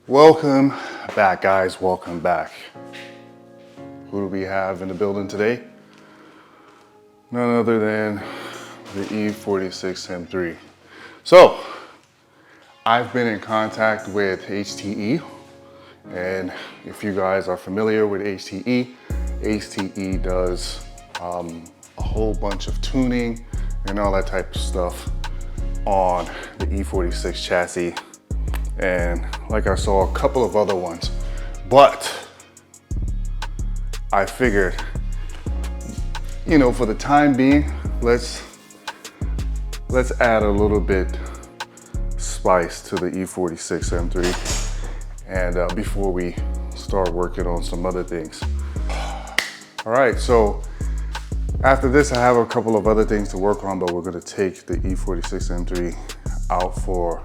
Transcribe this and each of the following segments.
Welcome back, guys. Welcome back. Who do we have in the building today? None other than the E46 M3. So, I've been in contact with HTE, and if you guys are familiar with HTE, HTE does a whole bunch of tuning and all that type of stuff on the E46 chassis. And like I saw a couple of other ones, but I figured, you know, for the time being, let's add a little bit spice to the E46 M3, and before we start working on some other things. All right, so after this, I have a couple of other things to work on, but we're gonna take the E46 M3 out for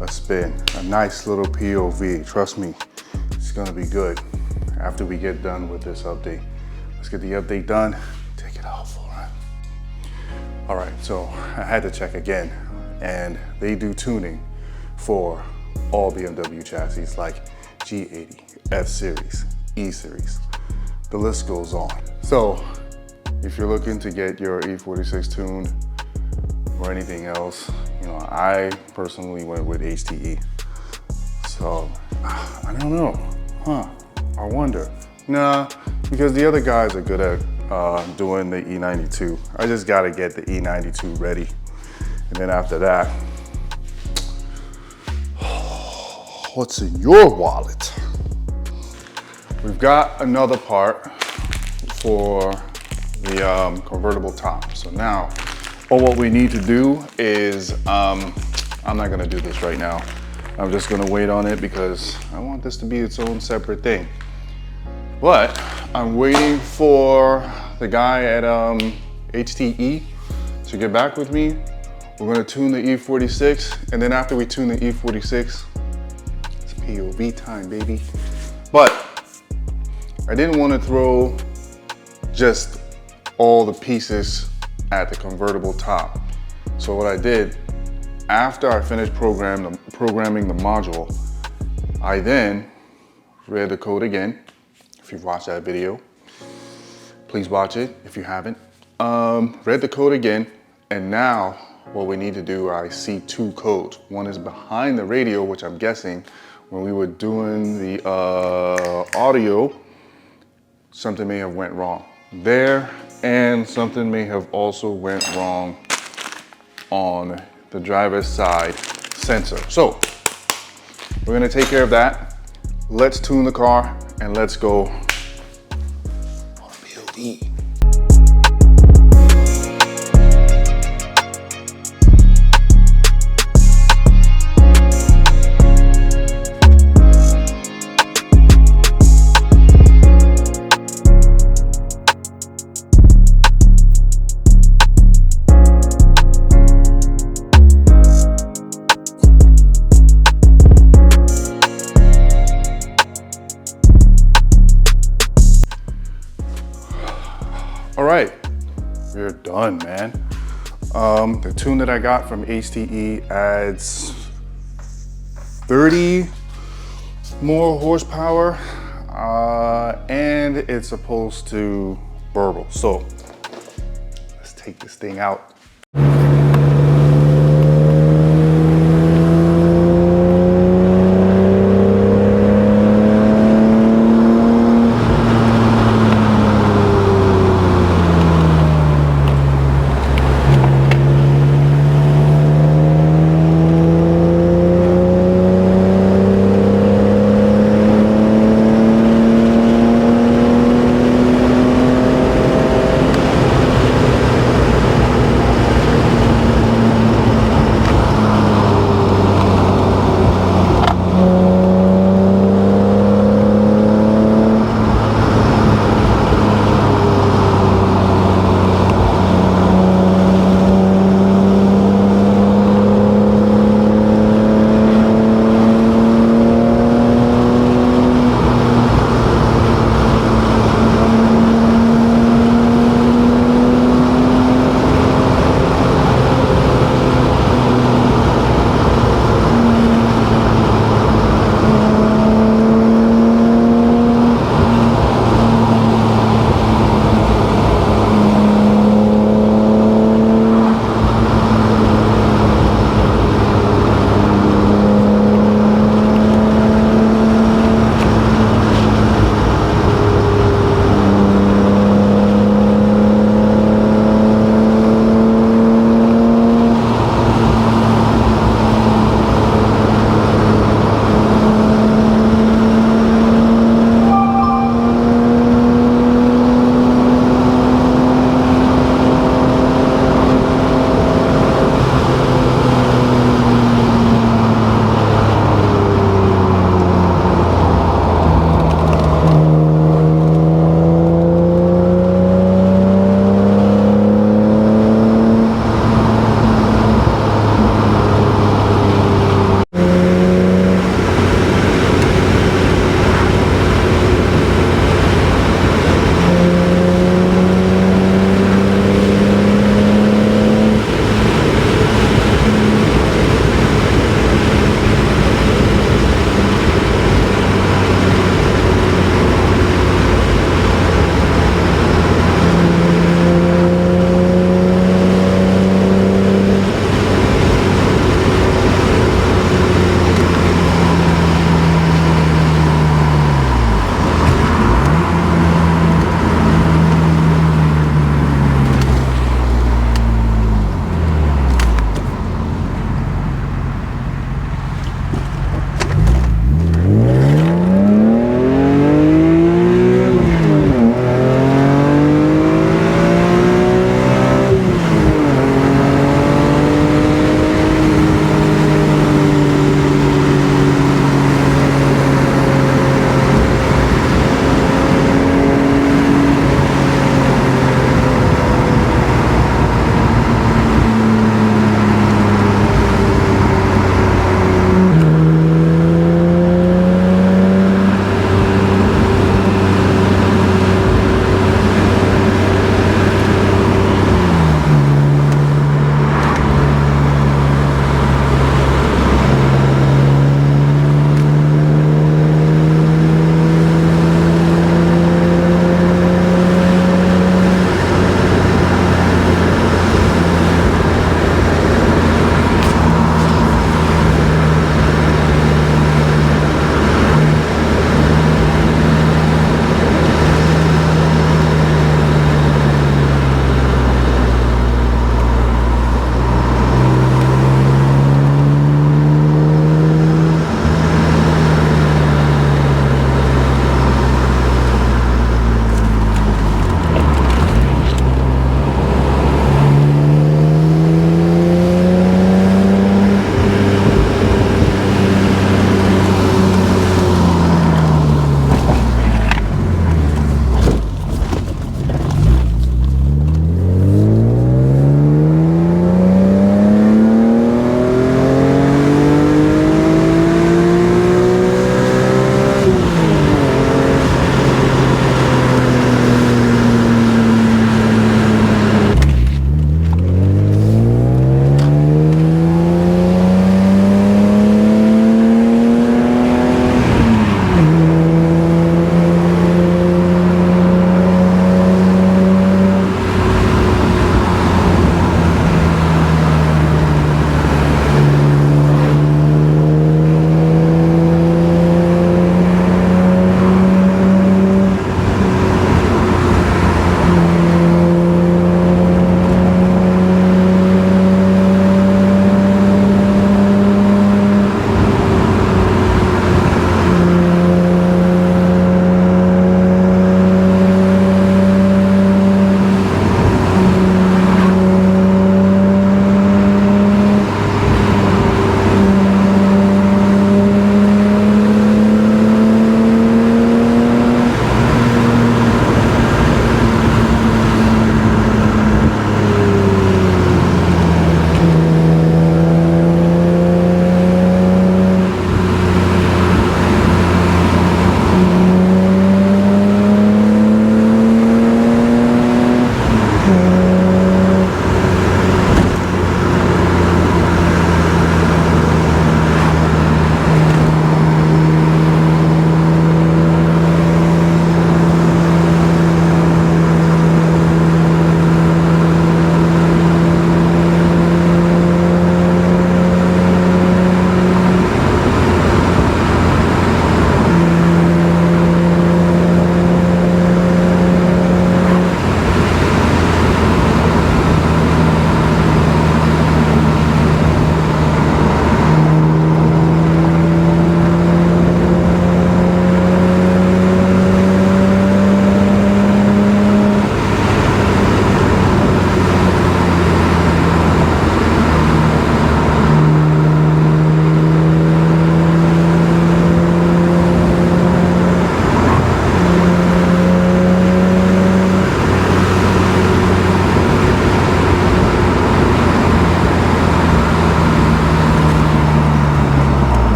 a spin, a nice little POV. Trust me, it's gonna be good after we get done with this update. Let's get the update done, take it out for a run. All right, so I had to check again, and they do tuning for all BMW chassis like G80, F Series, E Series. The list goes on. So if you're looking to get your E46 tuned or anything else, you know, I personally went with HTE. So, I don't know, I wonder. Nah, because the other guys are good at doing the E92. I just gotta get the E92 ready. And then after that, what's in your wallet? We've got another part for the convertible top. So now, what we need to do is, I'm not gonna do this right now. I'm just gonna wait on it because I want this to be its own separate thing. But I'm waiting for the guy at HTE to get back with me. We're gonna tune the E46, and then after we tune the E46, it's POV time, baby. But I didn't want to throw just all the pieces at the convertible top. So what I did, after I finished programming the module, I then read the code again. If you've watched that video, please watch it if you haven't. Read the code again, and now what we need to do, I see two codes. One is behind the radio, which I'm guessing when we were doing the audio, something may have went wrong there, and something may have also went wrong on the driver's side sensor. So we're gonna take care of that. Let's tune the car and let's go on POV. All right, we're done, man. The tune that I got from HTE adds 30 more horsepower, and it's supposed to burble. So let's take this thing out.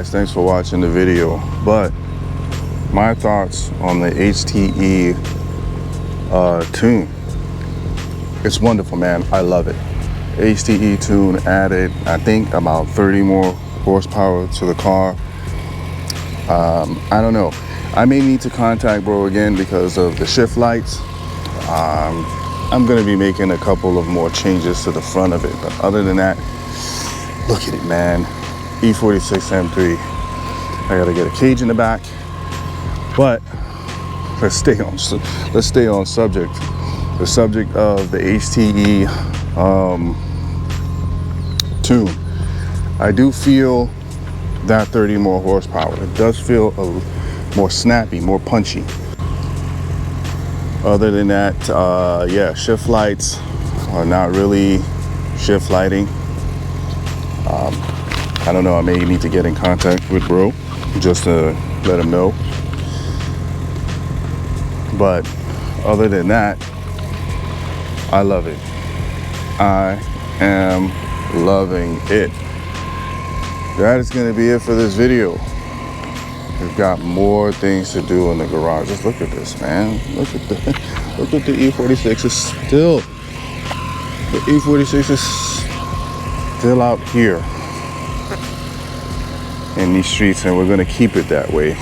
guys, thanks for watching the video. But my thoughts on the HTE tune. It's wonderful, man. I love it. HTE tune added, I think, about 30 more horsepower to the car. I don't know. I may need to contact bro again because of the shift lights. I'm gonna be making a couple of more changes to the front of it, but other than that, look at it, man. E46 M3. I gotta get a cage in the back, but let's stay on subject. The subject of the HTE tune. I do feel that 30 more horsepower. It does feel more snappy, more punchy. Other than that, yeah, shift lights are not really shift lighting. I don't know, I may need to get in contact with bro just to let him know. But other than that, I love it. I am loving it. That is going to be it for this video. We've got more things to do in the garage. Just look at this, man. Look at the E46 is still. The E46 is still out here in these streets, and we're going to keep it that way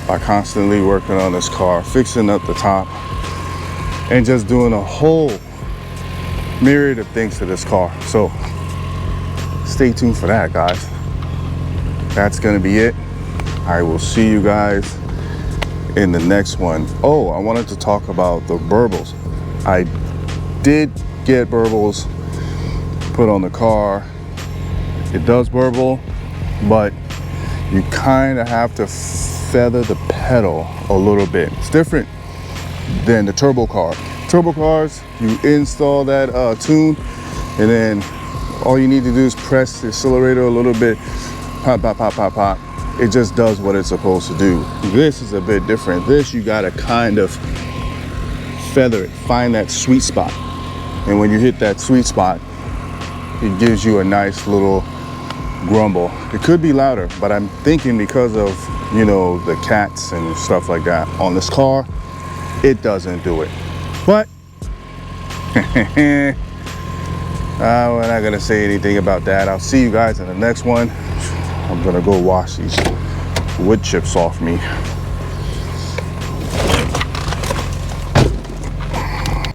by constantly working on this car, fixing up the top, and just doing a whole myriad of things to this car. So stay tuned for that, guys. That's gonna be it. I will see you guys in the next one. Oh, I wanted to talk about the burbles. I did get burbles put on the car. It does burble, but you kind of have to feather the pedal a little bit. It's different than the turbo car. Turbo cars, you install that tune, and then all you need to do is press the accelerator a little bit, pop, pop, pop, pop, pop. It just does what it's supposed to do. This is a bit different. This, you gotta kind of feather it, find that sweet spot. And when you hit that sweet spot, it gives you a nice little grumble. It could be louder, but I'm thinking because of, you know, the cats and stuff like that on this car, it doesn't do it. But we're not gonna say anything about that. I'll see you guys in the next one. I'm gonna go wash these wood chips off me.